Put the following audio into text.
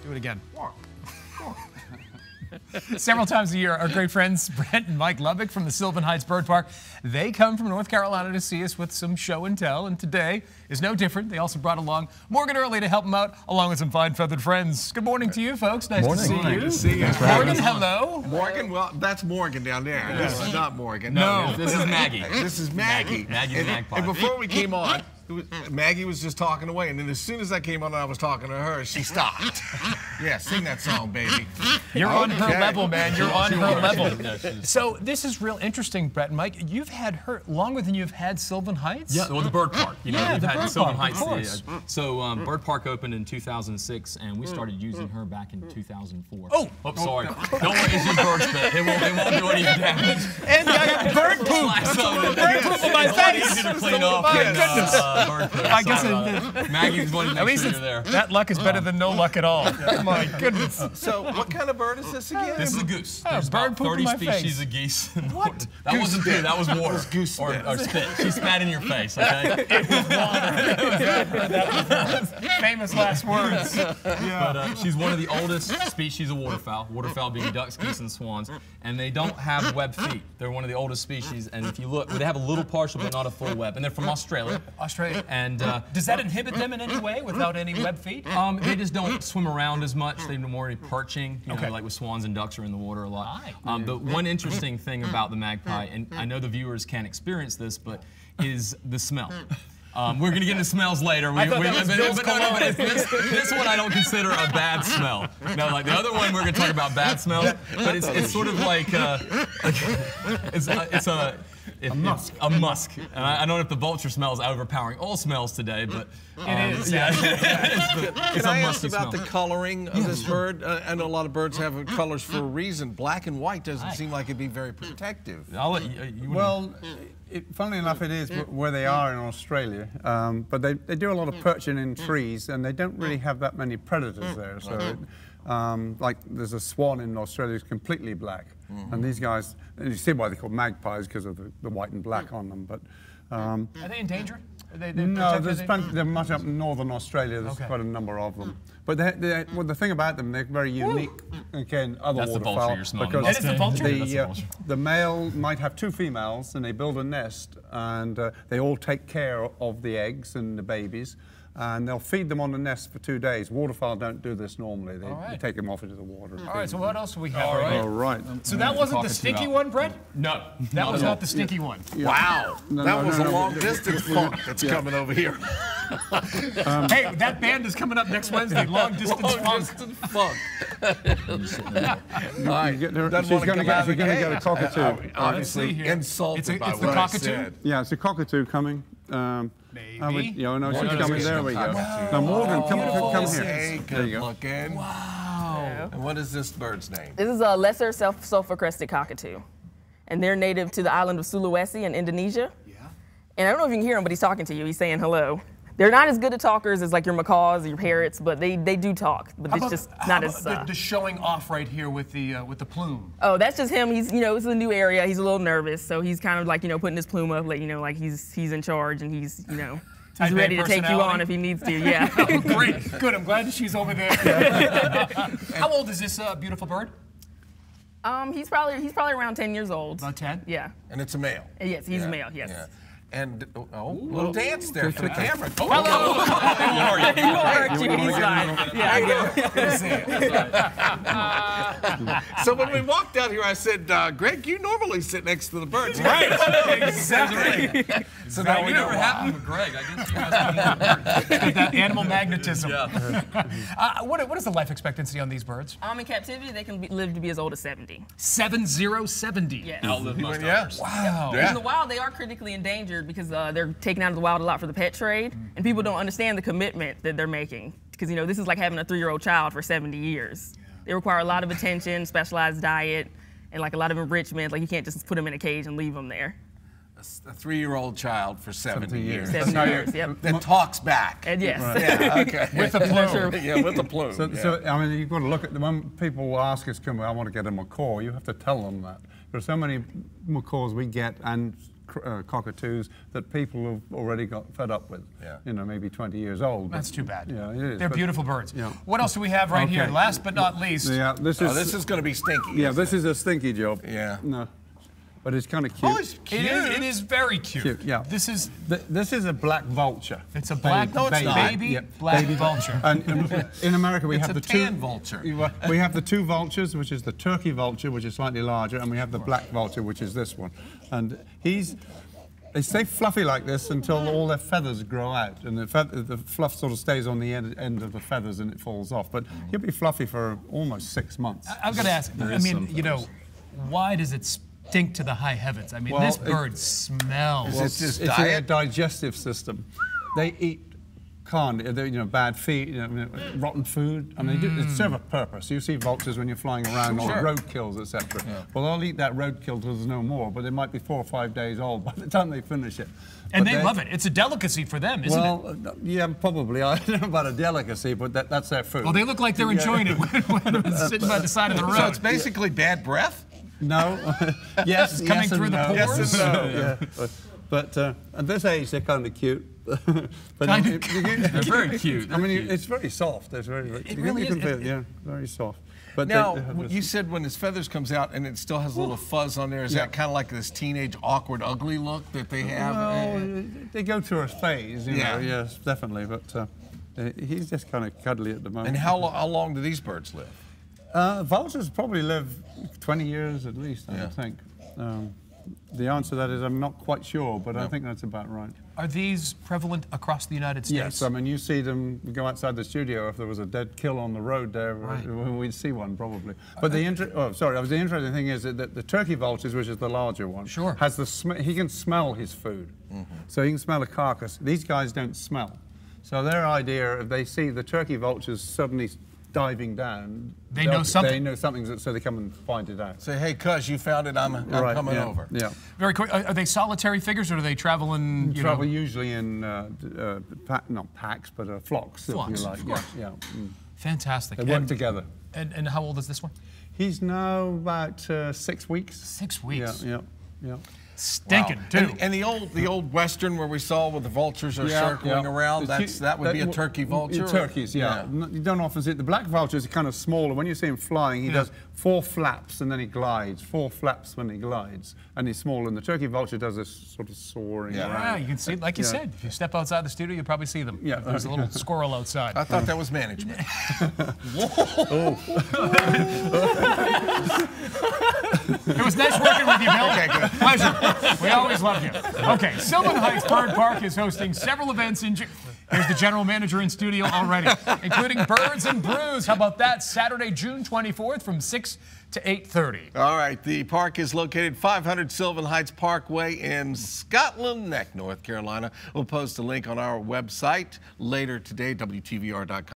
Do it again. Several times a year, our great friends Brent and Mike Lubbock from the Sylvan Heights Bird Park, they come from North Carolina to see us with some show and tell, and today is no different. They also brought along Morgan Early to help them out, along with some fine feathered friends. Good morning to you, folks. Nice to see you. Good to see you. Morgan, hello. Morgan, well, that's Morgan down there. This is not Morgan. No. This is Maggie. This is Maggie. Maggie the magpie. And before we came on, Maggie was just talking away, and then as soon as I came on and I was talking to her, she stopped. Yeah, sing that song, baby. You're on her level, man. You're on her level. No, So this is real interesting, Brett and Mike. You've had her longer than you've had Sylvan Heights? Yeah, well, the Bird Park. You know, Yeah, we've the had Bird Sylvan Park, Heights. of course. So Bird Park opened in 2006, and we started using her back in 2004. Oh, sorry. Don't worry, it's just bird spit. It won't do any damage. And I got bird poop. Bird poop on my face. Easy to clean off. My than, goodness. bird poop. I guess Maggie's one to at make least sure you're there. that luck is better than no luck at all. My goodness. So what kind of bird is this again? This is a goose. Oh, There's bird about poop in 30 my species face. of geese. What? That Goose wasn't spit. poo, that was water. That was goose spit. Or spit. She spat in your face, okay? Famous last words. But she's one of the oldest species of waterfowl, waterfowl being ducks, geese, and swans, and they don't have webbed feet. They're one of the oldest species, and if you look, they have a little partial but not a full web, and they're from Australia. Australia. And Does that inhibit them in any way without any web feet? they just don't swim around as much. They're more perching, you know, Okay. like with swans and ducks are in the water a lot. Aye. But one interesting thing about the magpie, and I know the viewers can't experience this, but is the smell. We're going to get into smells later. I thought that was Bill's cologne. This one I don't consider a bad smell. No, like the other one we're going to talk about bad smells, but it's sort of like it's a musk. A musk. And I don't know if the vulture smell is overpowering all smells today, but It is. Yeah, it's Can I a ask musky about smell. the coloring of this bird? I know a lot of birds have colors for a reason. Black and white doesn't seem like it'd be very protective. I'll let you Well, funnily enough, it is where they are in Australia, but they do a lot of perching in trees, and they don't really have that many predators there. So, like there's a swan in Australia who's completely black, and these guys, and you see why they're called magpies because of the white and black on them. But Are they endangered? Are they no, protected? they're much up in northern Australia. There's quite a number of them. But well, the thing about them, they're very unique. Again, other That's the vulture waterfowl you're smelling. because That is the vulture? That's the vulture. the male might have two females, and they build a nest, and they all take care of the eggs and the babies. And they'll feed them on the nest for 2 days. Waterfowl don't do this normally. They take them off into the water. All right, so what else do we have? All right. So that wasn't the stinky one, Brett? No, That was not the stinky one. Wow, that was a long distance funk that's coming over here. Hey, that band is coming up next Wednesday. Long distance funk. Funk. All right, She's doesn't going wanna to come out of the get a cage. cockatoo. Let's see Obviously here. insulted It's by the what I cockatoo? said. Yeah, it's a cockatoo coming. Maybe. No, she's Morgan's coming. gonna There we go. come. Now, Morgan, come here. Hey, There good you go. looking. Wow. And what is this bird's name? This is a lesser sulfur-crested cockatoo, and they're native to the island of Sulawesi in Indonesia. Yeah. And I don't know if you can hear him, but he's talking to you. He's saying hello. They're not as good at talkers as like your macaws or your parrots, but they do talk. But it's just not as. The showing off right here with the plume. Oh, that's just him. He's this is a new area. He's a little nervous, so he's kind of like putting his plume up, like like he's in charge and he's Type he's A ready to take you on personality? if he needs to. Yeah. Oh, great. Good. I'm glad that she's over there. How old is this beautiful bird? He's probably around 10 years old. About 10? Yeah. And it's a male. Yes, he's a male. Yes. Yeah. And little dance there for the camera. Oh, Hello. He will hurt you. He's fine. Yeah. So when we walked out here, I said, Greg, you normally sit next to the birds. Right. Exactly. So now we know never why. happened with Greg. I guess you guys have more. That animal magnetism. Yeah. What is the life expectancy on these birds? In captivity, they can live to be as old as 70. 7070. Yes. Outlive most Yeah. others. Wow. In the wild, they are critically endangered because they're taken out of the wild a lot for the pet trade, and people don't understand the commitment that they're making. Because this is like having a 3-year-old child for 70 years. They require a lot of attention, specialized diet, and like a lot of enrichment. Like you can't just put them in a cage and leave them there. A 3-year-old child for 70 years. 70 years. Yep. That talks back. And yes. Yeah, okay. With the plume. Yeah, with the plume. So, I mean, you've got to look at when people ask us, I want to get a macaw, you have to tell them that. There's so many macaws we get, and cockatoos that people have already got fed up with. Yeah. You know, maybe 20 years old. That's too bad. Yeah, it is. They're but- beautiful birds. Yeah. What else do we have right here? Okay. Last but not least. Yeah, this This is going to be stinky. Yeah, isn't this is a stinky job. Yeah. No, but it's kind of cute. Oh, it's cute. It is very cute. Cute, yeah. This is This is a black vulture. it's a black No, it's not. baby black vulture. And in America, we It's have a the two tan vulture. We have the two vultures, which is the turkey vulture, which is slightly larger, and we have the black vulture, which is this one. And they stay fluffy like this until all their feathers grow out, and the fluff sort of stays on the end of the feathers and it falls off. But he'll be fluffy for almost 6 months. I'm going to ask. I mean, you know, why does it stink to the high heavens? I mean, Well, this bird smells. Well, it's just it's their diet? digestive system. They eat bad feed, rotten food. I mean, it serves a purpose. You see vultures when you're flying around, or Sure. roadkills, etc. Well, they'll eat that roadkill till there's no more, but it might be 4 or 5 days old by the time they finish it. and But they love it. It's a delicacy for them, isn't it? Well, yeah, probably. I don't know about a delicacy, but that's their food. Well, they look like they're enjoying it when it's sitting by the side of the road. So it's basically bad breath? No. Yes, It's coming yes through and the no. pores? Yes and no, yeah. But at this age, they're kind of cute. But Kinda They're very cute. I mean, it's very soft. It's very. It really you can is. feel it, yeah, very soft. But Now, they have this- you said when his feathers comes out and it still has a little fuzz on there, is that kind of like this teenage, awkward, ugly look that they have? well, they go through a phase, you Yeah. know. Yes, definitely. But he's just kind of cuddly at the moment. And how long do these birds live? Vultures probably live 20 years at least, I Yeah. think. The answer to that is I'm not quite sure, but I think that's about right. Are these prevalent across the United States? Yes, I mean, you see them go outside the studio. If there was a dead kill on the road there, Right. we'd see one probably. But the interesting thing is that the turkey vultures, which is the larger one, Sure. has he can smell his food. So he can smell a carcass. These guys don't smell. So their idea, if they see the turkey vultures suddenly diving down, They know something. They know something, so they come and find it out. Say, hey, cuz, you found it, I'm coming yeah, over. Yeah. Very quick. Are they solitary figures, or do they travel in? You Travel know, usually in not packs, but flocks, Flocks, if you like. of course. Yeah. Mm. fantastic. They work And- together. And how old is this one? He's now about 6 weeks. 6 weeks. Yeah. Stinking Wow. too. And the old western where we saw where the vultures are Yeah, circling yeah. around, that would be a turkey vulture? Turkeys, yeah. You don't often see it. The black vulture is kind of smaller. When you see him flying, he does 4 flaps and then he glides. 4 flaps when he glides, and he's small. And the turkey vulture does this sort of soaring Yeah. Yeah, around. you can see, like you Yeah. said, if you step outside the studio, you'll probably see them. Yeah. There's a little squirrel outside. I thought that was management. It was nice working with you, Bill. Okay, good. Pleasure. We always love you. Okay, Sylvan Heights Bird Park is hosting several events in June. Here's the general manager in studio already, including Birds and Brews. How about that? Saturday, June 24th from 6 to 8:30. All right, the park is located 500 Sylvan Heights Parkway in Scotland Neck, North Carolina. We'll post a link on our website later today, WTVR.com.